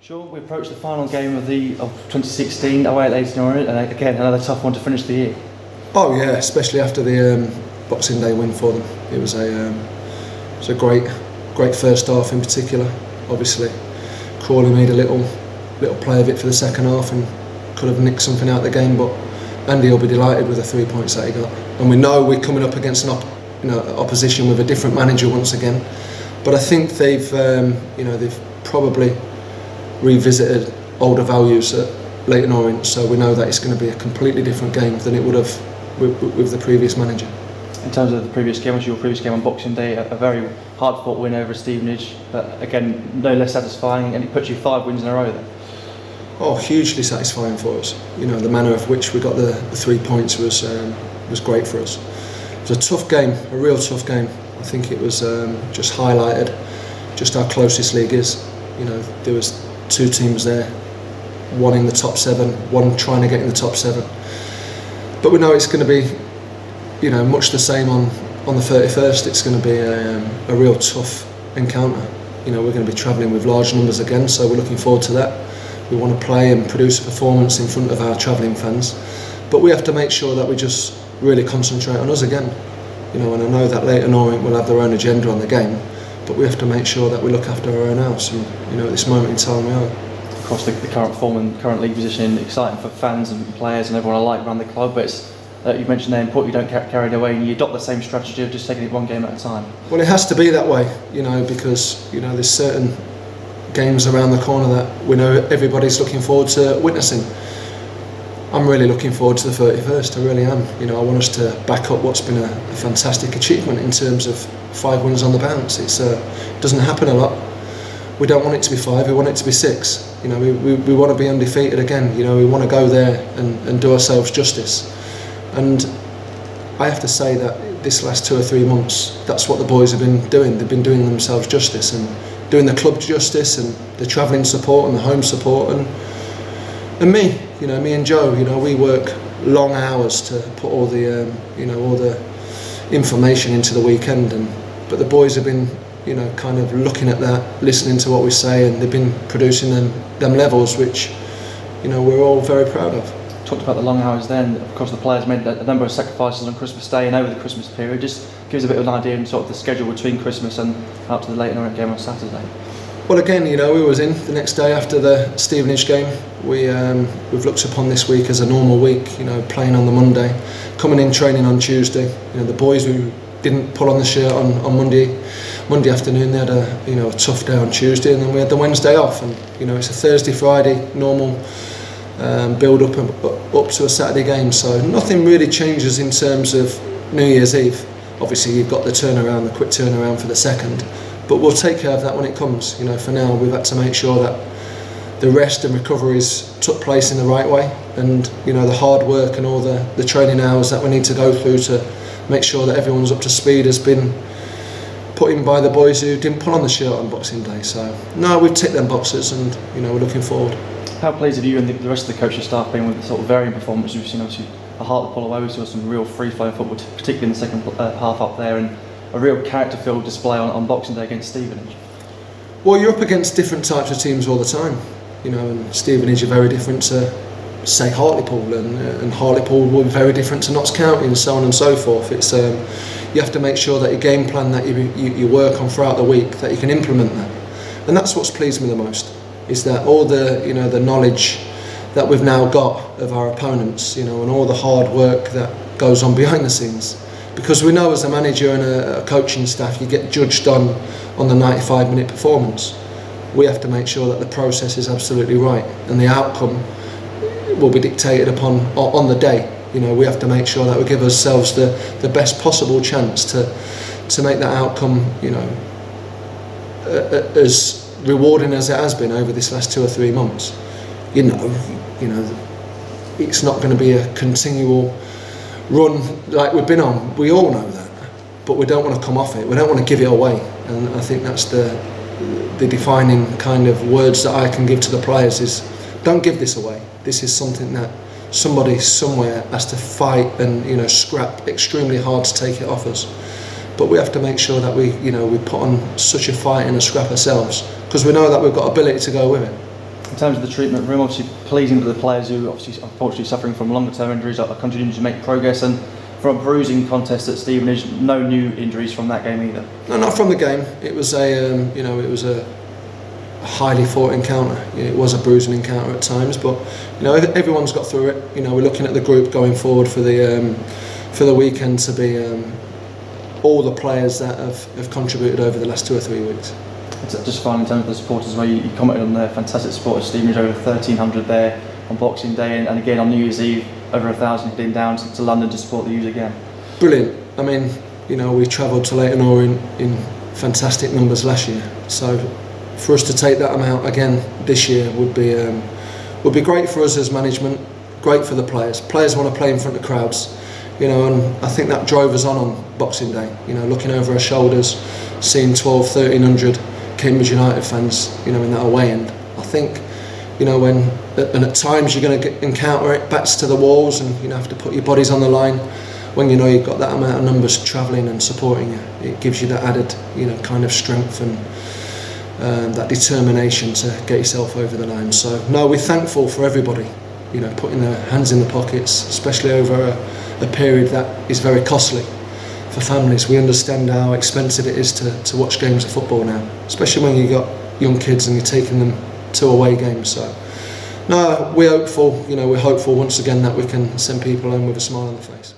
Shaun, we approach the final game of 2016 away at Leighton Orient, and again another tough one to finish the year. Oh yeah, especially after the Boxing Day win for them. It was a great first half in particular. Obviously, Crawley made a little play of it for the second half and could have nicked something out of the game, but Andy will be delighted with the 3 points that he got. And we know we're coming up against an opposition with a different manager once again. But I think they've probably revisited older values at Leighton Orient, so we know that it's going to be a completely different game than it would have with the previous manager. In terms of the previous game, your previous game on Boxing Day, a very hard-fought win over Stevenage, but again, no less satisfying, and it puts you 5 wins in a row there. Oh, hugely satisfying for us. You know, the manner of which we got the 3 points was great for us. It was a tough game, a real tough game. I think it was just highlighted just how close this league is. You know, there was 2 teams there, one in the top 7, one trying to get in the top 7. But we know it's going to be, much the same on the 31st. It's going to be a real tough encounter. You know, we're going to be travelling with large numbers again, so we're looking forward to that. We want to play and produce a performance in front of our travelling fans, but we have to make sure that we just really concentrate on us again. And I know that Leighton Orient will have their own agenda on the game, but we have to make sure that we look after our own house, and at this moment in time we are. Of course, the current form and current league position exciting for fans and players and everyone alike around the club, but it's, you mentioned there, important you don't get carried away and you adopt the same strategy of just taking it one game at a time. Well, it has to be that way, because there's certain games around the corner that we know everybody's looking forward to witnessing. I'm really looking forward to the 31st, I really am. I want us to back up what's been a fantastic achievement in terms of 5 wins on the bounce. It doesn't happen a lot. We don't want it to be 5, we want it to be 6. We want to be undefeated again. We want to go there and do ourselves justice. And I have to say that this last 2 or 3 months, that's what the boys have been doing. They've been doing themselves justice and doing the club justice and the travelling support and the home support and me and Joe, we work long hours to put all the all the information into the weekend, but the boys have been kind of looking at that, listening to what we say, and they've been producing them levels which we're all very proud of. Talked about the long hours then. Of course, the players made a number of sacrifices on Christmas Day and over the Christmas period. Just gives a bit of an idea in sort of the schedule between Christmas and up to the Leighton Orient game on Saturday. Well, again, we was in the next day after the Stevenage game. We've looked upon this week as a normal week. Playing on the Monday, coming in training on Tuesday. The boys who didn't pull on the shirt on Monday afternoon, they had a tough day on Tuesday, and then we had the Wednesday off. And it's a Thursday, Friday normal build up to a Saturday game. So nothing really changes in terms of New Year's Eve. Obviously, you've got the quick turnaround for the second. But we'll take care of that when it comes. For now, we've had to make sure that the rest and recoveries took place in the right way, and the hard work and all the training hours that we need to go through to make sure that everyone's up to speed has been put in by the boys who didn't pull on the shirt on Boxing Day. So no, we've ticked them boxes, and we're looking forward. How pleased have you and the rest of the coaching staff been with the sort of varying performances? We've seen obviously a hard to pull away. We saw some real free-flowing football, particularly in the second half up there, and a real character-filled display on Boxing Day against Stevenage. Well, you're up against different types of teams all the time, and Stevenage are very different to, say, Hartlepool, and Hartlepool will be very different to Notts County, and so on and so forth. It's you have to make sure that your game plan that you work on throughout the week, that you can implement that, and that's what's pleased me the most, is that all the the knowledge that we've now got of our opponents, and all the hard work that goes on behind the scenes. Because we know as a manager and a coaching staff, you get judged on the 95-minute performance. We have to make sure that the process is absolutely right, and the outcome will be dictated upon on the day. We have to make sure that we give ourselves the best possible chance to make that outcome, as rewarding as it has been over this last 2 or 3 months. It's not going to be a continual run like we've been on. We all know that, but we don't want to come off it. We don't want to give it away, and I think that's the defining kind of words that I can give to the players is, don't give this away. This is something that somebody somewhere has to fight and scrap extremely hard to take it off us. But we have to make sure that we put on such a fight and a scrap ourselves, because we know that we've got ability to go with it. In terms of the treatment room, obviously pleasing that the players who obviously unfortunately suffering from longer term injuries are continuing to make progress, and from a bruising contest at Stevenage, no new injuries from that game either. No, not from the game. It was a highly fought encounter. It was a bruising encounter at times, but everyone's got through it. We're looking at the group going forward for the weekend to be all the players that have contributed over the last 2 or 3 weeks. Just finally, in terms of the supporters, where you commented on their fantastic support of Stevenage, over 1,300 there on Boxing Day, and again on New Year's Eve, over 1,000 heading down to London to support the U's again. Brilliant. I mean, we travelled to Leighton Orient in fantastic numbers last year, so for us to take that amount again this year would be great for us as management, great for the players. Players want to play in front of crowds, and I think that drove us on Boxing Day. Looking over our shoulders, seeing 1,200-1,300 Cambridge United fans, in that away end. I think, when at times you're going to encounter it, backs to the walls, and have to put your bodies on the line. When you've got that amount of numbers travelling and supporting you, it gives you that added, kind of strength and that determination to get yourself over the line. So no, we're thankful for everybody, putting their hands in the pockets, especially over a period that is very costly for families. We understand how expensive it is to watch games of football now, especially when you've got young kids and you're taking them to away games. So no, we're hopeful, we're hopeful once again that we can send people home with a smile on the face.